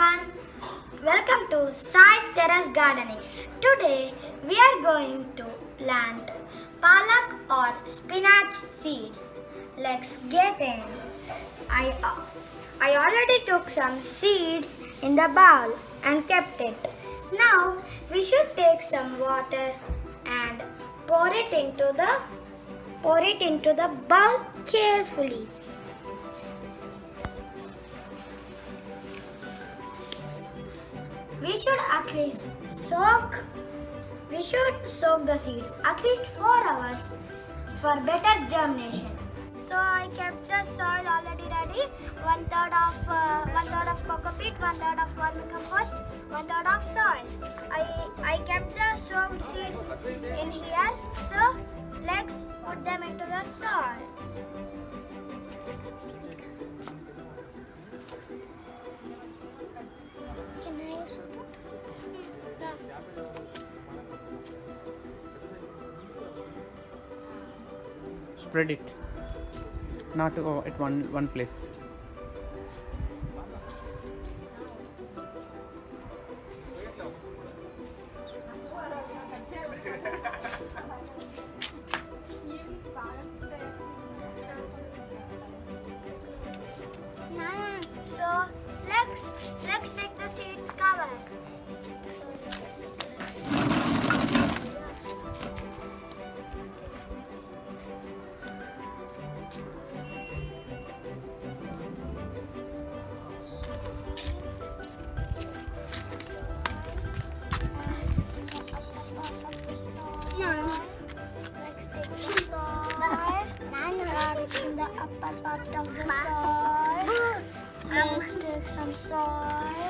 everyone. Welcome to Sai's Terrace Gardening. Today we are going to plant palak or spinach seeds. Let's get in. I already took some seeds in the bowl and kept it. Now we should take some water and pour it into the bowl carefully. We should soak the seeds at least 4 hours for better germination. So I kept the soil already ready. One third of coco peat, one third of vermicompost, one third of soil. I kept the soaked seeds in here. So let's put them into the soil. Can I also put? Spread it, not at one place. So let's make the seeds cover. Let's take the soil in the upper part of the soil. Let's take some soil.